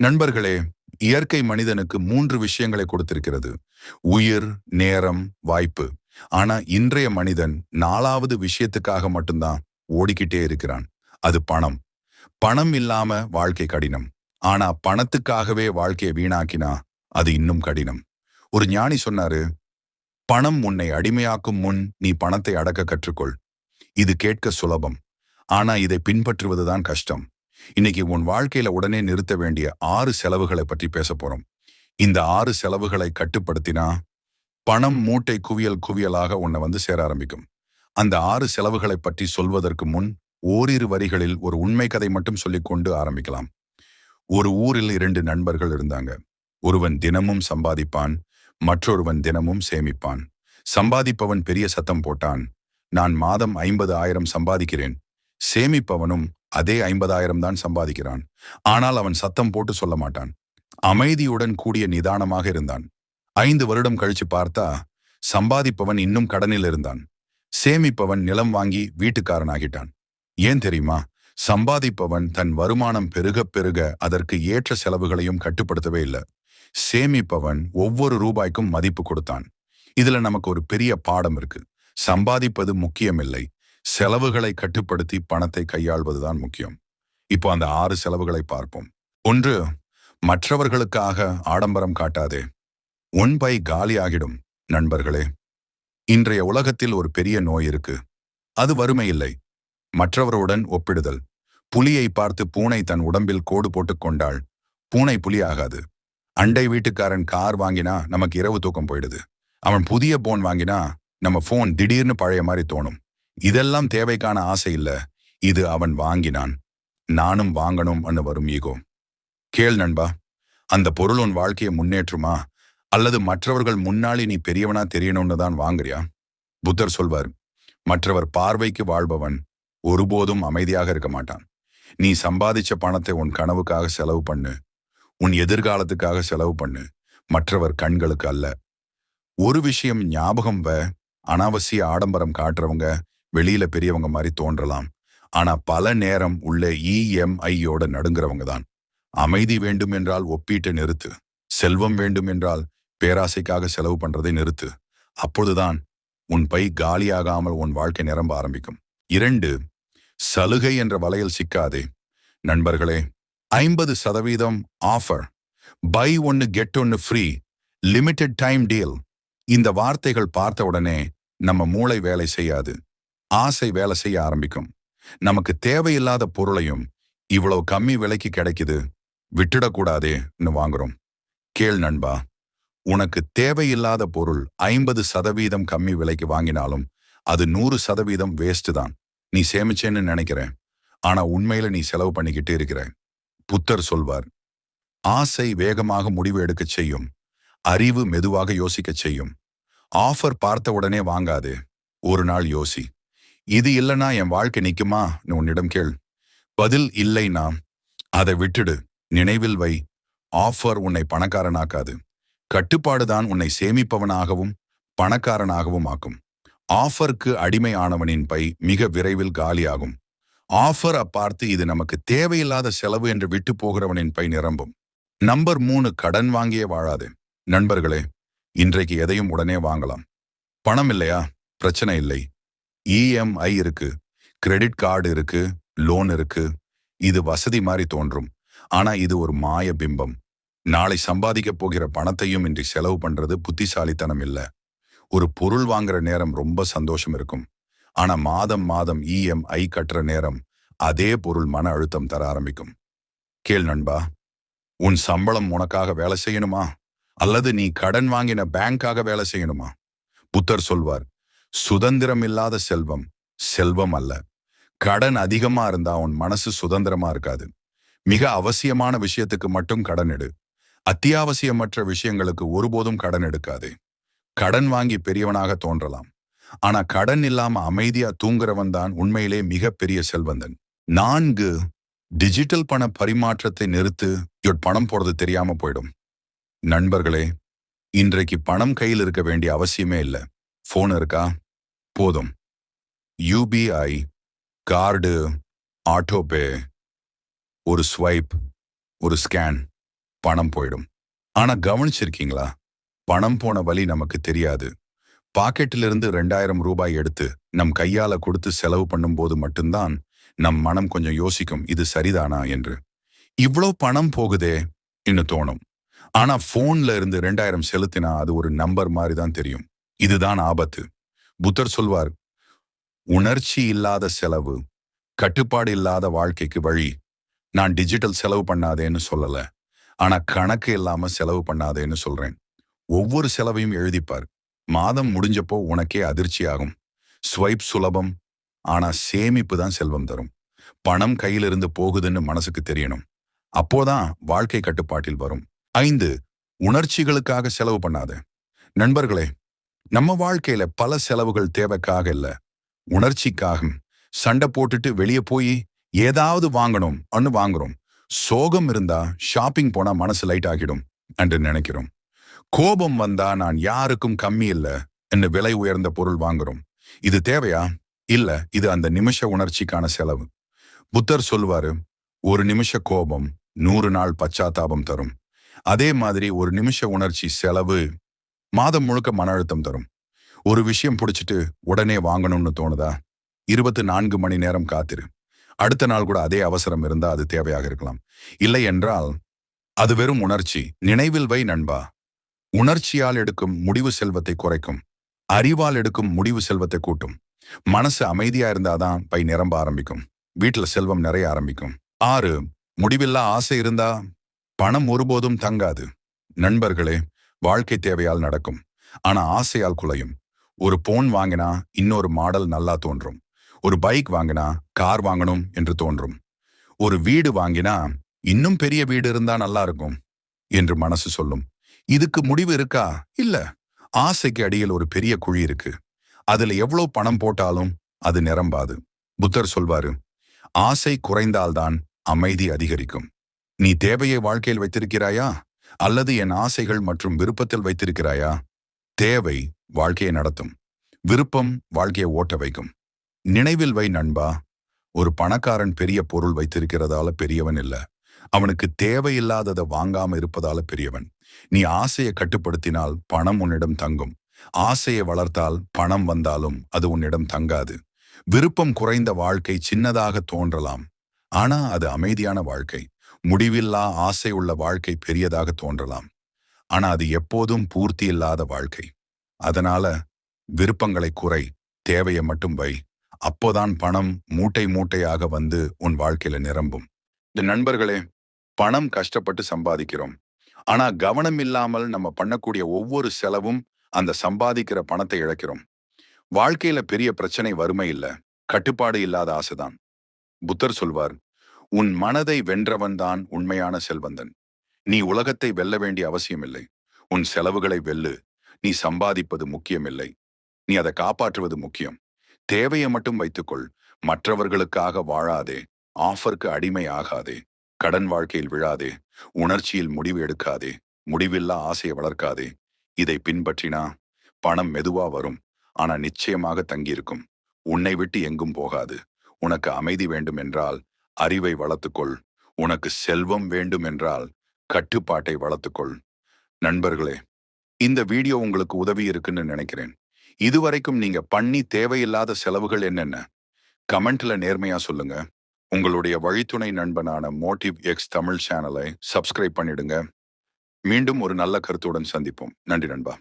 நண்பர்களே, இயற்கை மனிதனுக்கு 3 விஷயங்களை கொடுத்திருக்கிறது. உயிர், நேரம், வாய்ப்பு. ஆனா இன்றைய மனிதன் 4வது விஷயத்துக்காக மட்டும்தான் ஓடிக்கிட்டே இருக்கிறான். அது பணம். பணம் இல்லாம வாழ்க்கை கடினம். ஆனா பணத்துக்காகவே வாழ்க்கையை வீணாக்கினா அது இன்னும் கடினம். ஒரு ஞானி சொன்னாரு, பணம் உன்னை அடிமையாக்கும் முன் நீ பணத்தை அடக்க கற்றுக்கொள். இது கேட்க சுலபம். ஆனா இதை பின்பற்றுவதுதான் கஷ்டம். இன்னைக்கு உன் வாழ்க்கையில உடனே நிறுத்த வேண்டிய 6 செலவுகளை பற்றி பேச போறோம். இந்த 6 செலவுகளை கட்டுப்படுத்தினா பணம் மூட்டை குவியல் குவியலாக உன்னை வந்து சேர ஆரம்பிக்கும். அந்த 6 செலவுகளை பற்றி சொல்வதற்கு முன் ஓரிரு வரிகளில் ஒரு உண்மை கதை மட்டும் சொல்லிக்கொண்டு ஆரம்பிக்கலாம். ஒரு ஊரில் 2 நண்பர்கள் இருந்தாங்க. ஒருவன் தினமும் சம்பாதிப்பான், மற்றொருவன் தினமும் சேமிப்பான். சம்பாதிப்பவன் பெரிய சத்தம் போட்டான், நான் மாதம் 50,000 சம்பாதிக்கிறேன். சேமிப்பவனும் அதே 50,000 தான் சம்பாதிக்கிறான். ஆனால் அவன் சத்தம் போட்டு சொல்ல மாட்டான். அமைதியுடன் கூடிய நிதானமாக இருந்தான். 5 வருடம் கழிச்சு பார்த்தா சம்பாதிப்பவன் இன்னும் கடனில் இருந்தான். சேமிப்பவன் நிலம் வாங்கி வீட்டுக்காரனாகிட்டான். ஏன் தெரியுமா? சம்பாதிப்பவன் தன் வருமானம் பெருக பெருக அதற்கு ஏற்ற செலவுகளையும் கட்டுப்படுத்தவே இல்லை. சேமிப்பவன் ஒவ்வொரு ரூபாய்க்கும் மதிப்பு கொடுத்தான். இதுல நமக்கு ஒரு பெரிய பாடம் இருக்கு. சம்பாதிப்பது முக்கியமில்லை, செலவுகளை கட்டுப்படுத்தி பணத்தை கையாள்வதுதான் முக்கியம். இப்போ அந்த 6 செலவுகளை பார்ப்போம். 1. மற்றவர்களுக்காக ஆடம்பரம் காட்டாதே. உன் பை காலியாகிடும். நண்பர்களே, இன்றைய உலகத்தில் ஒரு பெரிய நோய் இருக்கு. அது வறுமை இல்லை, மற்றவருடன் ஒப்பிடுதல். புலியை பார்த்து பூனை தன் உடம்பில் கோடு போட்டுக் கொண்டாள். பூனை புலி ஆகாது. அண்டை வீட்டுக்காரன் கார் வாங்கினா நமக்கு இரவு தூக்கம் போயிடுது. அவன் புதிய போன் வாங்கினா நம்ம போன் திடீர்னு பழைய மாதிரி தோணும். இதெல்லாம் தேவைக்கான ஆசை இல்ல, இது அவன் வாங்கினான், நானும் வாங்கணும் வரும் ஈகோ. கேள் நண்பா, அந்த பொருள் உன் வாழ்க்கையை முன்னேற்றுமா அல்லது மற்றவர்கள் முன்னாடி நீ பெரியவனா தெரியணும்னு தான் வாங்குறியா? புத்தர் சொல்வார், மற்றவர் பார்வைக்கு வாழ்பவன் ஒருபோதும் அமைதியாக இருக்க மாட்டான். நீ சம்பாதிச்ச பணத்தை உன் கனவுக்காக செலவு பண்ணு, உன் எதிர்காலத்துக்காக செலவு பண்ணு, மற்றவர் கண்களுக்கு அல்ல. ஒரு விஷயம் ஞாபகம் அனாவசிய ஆடம்பரம் காட்டுறவங்க வெளியில பெரியவங்க மாதிரி தோன்றலாம். ஆனா பல நேரம் உள்ள EMIயோட நடுங்கிறவங்க தான். அமைதி வேண்டும் என்றால் ஒப்பீட்டை நிறுத்து. செல்வம் வேண்டும் என்றால் பேராசைக்காக செலவு பண்றதை நிறுத்து. அப்பொழுதுதான் உன் பை காலியாகாமல் உன் வாழ்க்கை நிரம்ப ஆரம்பிக்கும். 2. சலுகை என்ற வலையில் சிக்காதே. நண்பர்களே, 50% offer, buy 1 get 1 free, limited time deal, இந்த வார்த்தைகள் பார்த்த உடனே நம்ம மூளை வேலை செய்யாது, ஆசை வேலை செய்ய ஆரம்பிக்கும். நமக்கு தேவையில்லாத பொருளையும் இவ்வளவு கம்மி விலைக்கு கிடைக்குது, விட்டுடக்கூடாதேன்னு வாங்குறோம். கேள் நண்பா, உனக்கு தேவையில்லாத பொருள் 50% கம்மி விலைக்கு வாங்கினாலும் அது 100% வேஸ்ட் தான். நீ சேமிச்சேன்னு நினைக்கிறேன், ஆனா உண்மையில நீ செலவு பண்ணிக்கிட்டே இருக்கிற. புத்தர் சொல்வார், ஆசை வேகமாக முடிவு எடுக்க செய்யும், அறிவு மெதுவாக யோசிக்க செய்யும். ஆஃபர் பார்த்த உடனே வாங்காதே, ஒரு நாள் யோசி. இது இல்லைன்னா என் வாழ்க்கை நிக்குமான்னு உன்னிடம் கேள். பதில் இல்லைன்னா அதை விட்டுடு. நினைவில் வை, ஆஃபர் உன்னை பணக்காரனாக்காது, கட்டுப்பாடுதான் உன்னை சேமிப்பவனாகவும் பணக்காரனாகவும் ஆக்கும். ஆஃபருக்கு அடிமை ஆனவனின் பை மிக விரைவில் காலியாகும். ஆஃபரை பார்த்து இது நமக்கு தேவையில்லாத செலவு என்று விட்டு போகிறவனின் பை நிரம்பும். நம்பர் 3, கடன் வாங்கியே வாழாதே. நண்பர்களே, இன்றைக்கு எதையும் உடனே வாங்கலாம். பணம் இல்லையா? பிரச்சனை இல்லை. EMI இருக்கு, கிரெடிட் கார்டு இருக்கு, லோன் இருக்கு. இது வசதி மாதிரி தோன்றும், ஆனா இது ஒரு மாய பிம்பம். நாளை சம்பாதிக்க போகிற பணத்தையும் இன்றி செலவு பண்றது புத்திசாலித்தனம் இல்ல. ஒரு பொருள் வாங்குற நேரம் ரொம்ப சந்தோஷம் இருக்கும், ஆனா மாதம் மாதம் EMI கட்டுற நேரம் அதே பொருள் மன அழுத்தம் தர ஆரம்பிக்கும். கேள் நண்பா, உன் சம்பளம் உனக்காக வேலை செய்யணுமா அல்லது நீ கடன் வாங்கின பேங்காக வேலை செய்யணுமா? புத்தர் சொல்வார், சுதந்திரம் இல்லாத செல்வம் செல்வம் அல்ல. கடன் அதிகமா இருந்தா உன் மனசு சுதந்திரமா இருக்காது. மிக அவசியமான விஷயத்துக்கு மட்டும் கடன் எடு, அத்தியாவசியமற்ற விஷயங்களுக்கு ஒருபோதும் கடன் எடுக்காதே. கடன் வாங்கி பெரியவனாக தோன்றலாம், ஆனா கடன் இல்லாம அமைதியா தூங்குறவன் தான் உண்மையிலே மிகப்பெரிய செல்வந்தன். 4. டிஜிட்டல் பண பரிமாற்றத்தை நிறுத்து. பணம் போறது தெரியாம போயிடும். நண்பர்களே, இன்றைக்கு பணம் கையில் இருக்க வேண்டிய அவசியமே இல்லை. போன் இருக்கா? போதும். UBI, கார்டு, ஆட்டோபே, ஒரு ஸ்வைப், ஒரு ஸ்கேன், பணம் போயிடும். ஆனா கவனிச்சிருக்கீங்களா? பணம் போன வழி நமக்கு தெரியாது. பாக்கெட்டிலிருந்து 2000 ரூபாய் எடுத்து நம் கையால கொடுத்து செலவு பண்ணும்போது மட்டும்தான் நம் மனம் கொஞ்சம் யோசிக்கும், இது சரிதானா என்று. இவ்ளோ பணம் போகுதே என்று தோணும். ஆனா போன்ல இருந்து 2000 செலுத்தினா அது ஒரு நம்பர் மாதிரி தான் தெரியும். இதுதான் ஆபத்து. புத்தர் சொல்வார், உணர்ச்சி இல்லாத செலவு, கட்டுப்பாடு இல்லாத வாழ்க்கைக்கு வழி. நான் டிஜிட்டல் செலவு பண்ணாதேன்னு சொல்லல. ஆனா கணக்கு இல்லாம செலவு பண்ணாதேன்னு சொல்றேன். ஒவ்வொரு செலவையும் எழுதிப்பார். மாதம் முடிஞ்சப்போ உனக்கே அதிர்ச்சியாகும். ஸ்வைப் சுலபம், ஆனா சேமிப்பு தான் செல்வம் தரும். பணம் கையிலிருந்து போகுதுன்னு மனசுக்கு தெரியணும். அப்போதான் வாழ்க்கை கட்டுப்பாட்டில் வரும். 5. உணர்ச்சிகளுக்காக செலவு பண்ணாத. நண்பர்களே, நம்ம வாழ்க்கையில பல செலவுகள் தேவைக்காக இல்ல, உணர்ச்சிக்காக. சண்டை போட்டுட்டு வெளியே போய் ஏதாவது வாங்குறோம். சோகம் இருந்தா ஷாப்பிங் போனா மனசு லைட் ஆகிடும் என்று நினைக்கிறோம். கோபம் வந்தா நான் யாருக்கும் கம்மி இல்ல என்று விலை உயர்ந்த பொருள் வாங்குறோம். இது தேவையா? இல்ல, இது அந்த நிமிஷ உணர்ச்சிக்கான செலவு. புத்தர் சொல்வாரு, ஒரு நிமிஷ கோபம் 100 நாள் பச்சாத்தாபம் தரும். அதே மாதிரி ஒரு நிமிஷ உணர்ச்சி செலவு மாதம் முழுக்க மன அழுத்தம் தரும். ஒரு விஷயம் பிடிச்சிட்டு உடனே வாங்கணும்னு தோணுதா? 24 மணி நேரம் காத்திரு. அடுத்த நாள் கூட அதே அவசரம் இருந்தா அது தேவையாக இருக்கலாம். இல்லை என்றால் அது வெறும் உணர்ச்சி. நினைவில் வை நண்பா, உணர்ச்சியால் எடுக்கும் முடிவு செல்வத்தை குறைக்கும், அறிவால் எடுக்கும் முடிவு செல்வத்தை கூட்டும். மனசு அமைதியா இருந்தாதான் பை நிரம்ப ஆரம்பிக்கும், வீட்டுல செல்வம் நிறைய ஆரம்பிக்கும். 6. முடிவில்லா ஆசை இருந்தா பணம் ஒருபோதும் தங்காது. நண்பர்களே, வாழ்க்கை தேவையால் நடக்கும், ஆனா ஆசையால் குலையும். ஒரு போன் வாங்கினா இன்னொரு மாடல் நல்லா தோன்றும். ஒரு பைக் வாங்கினா கார் வாங்கணும் என்று தோன்றும். ஒரு வீடு வாங்கினா இன்னும் பெரிய வீடு இருந்தா நல்லா இருக்கும் என்று மனசு சொல்லும். இதுக்கு முடிவு இருக்கா? இல்ல. ஆசைக்கு அடியில் ஒரு பெரிய குழி இருக்கு. அதுல எவ்வளவு பணம் போட்டாலும் அது நிரம்பாது. புத்தர் சொல்வாரு, ஆசை குறைந்தால்தான் அமைதி அதிகரிக்கும். நீ தேவையை வாழ்க்கையில் வைத்திருக்கிறாயா, அல்லது என் ஆசைகள் மற்றும் விருப்பத்தில் வைத்திருக்கிறாயா? தேவை வாழ்க்கையை நடத்தும், விருப்பம் வாழ்க்கையை ஓட்ட வைக்கும். நினைவில் வை நண்பா, ஒரு பணக்காரன் பெரிய பொருள் வைத்திருக்கிறதால பெரியவன் இல்ல, அவனுக்கு தேவையில்லாததை வாங்காம இருப்பதால பெரியவன். நீ ஆசையை கட்டுப்படுத்தினால் பணம் உன்னிடம் தங்கும். ஆசையை வளர்த்தால் பணம் வந்தாலும் அது உன்னிடம் தங்காது. விருப்பம் குறைந்த வாழ்க்கை சின்னதாக தோன்றலாம், ஆனா அது அமைதியான வாழ்க்கை. முடிவில்லா ஆசை உள்ள வாழ்க்கை பெரியதாக தோன்றலாம், ஆனா அது எப்போதும் பூர்த்தி இல்லாத வாழ்க்கை. அதனால விருப்பங்களை குறை, தேவையை மட்டும் வை. அப்போதான் பணம் மூட்டை மூட்டையாக வந்து உன் வாழ்க்கையில நிரம்பும். இந்த நண்பர்களே, பணம் கஷ்டப்பட்டு சம்பாதிக்கிறோம். ஆனா கவனம் இல்லாமல் நம்ம பண்ணக்கூடிய ஒவ்வொரு செலவும் அந்த சம்பாதிக்கிற பணத்தை இழக்கிறோம். வாழ்க்கையில பெரிய பிரச்சனை வறுமை இல்ல, கட்டுப்பாடு இல்லாத ஆசைதான். புத்தர் சொல்வார், உன் மனதை வென்றவன் தான் உண்மையான செல்வந்தன். நீ உலகத்தை வெல்ல வேண்டிய அவசியமில்லை. உன் செலவுகளை வெல்லு. நீ சம்பாதிப்பது முக்கியமில்லை, நீ அதை காப்பாற்றுவது முக்கியம். தேவையை மட்டும் வைத்துக்கொள். மற்றவர்களுக்காக வாழாதே. ஆஃபருக்கு அடிமை ஆகாதே. கடன் வாழ்க்கையில் விழாதே. உணர்ச்சியில் முடிவு எடுக்காதே. முடிவில்லா ஆசையை வளர்க்காதே. இதை பின்பற்றினா பணம் மெதுவா வரும், ஆனா நிச்சயமாக தங்கியிருக்கும். உன்னை விட்டு எங்கும் போகாது. உனக்கு அமைதி வேண்டும் என்றால் அறிவை வளர்த்துக்கொள். உனக்கு செல்வம் வேண்டும் என்றால் கட்டுப்பாட்டை வளர்த்துக்கொள். நண்பர்களே, இந்த வீடியோ உங்களுக்கு உதவி இருக்குன்னு நினைக்கிறேன். இதுவரைக்கும் நீங்க பண்ணி தேவையில்லாத செலவுகள் என்னென்ன? கமெண்ட்ல நேர்மையா சொல்லுங்க. உங்களுடைய வழித்துணை நண்பனான மோட்டிவ் எக்ஸ் தமிழ் சேனலை சப்ஸ்கிரைப் பண்ணிடுங்க. மீண்டும் ஒரு நல்ல கருத்துடன் சந்திப்போம். நன்றி நண்பா.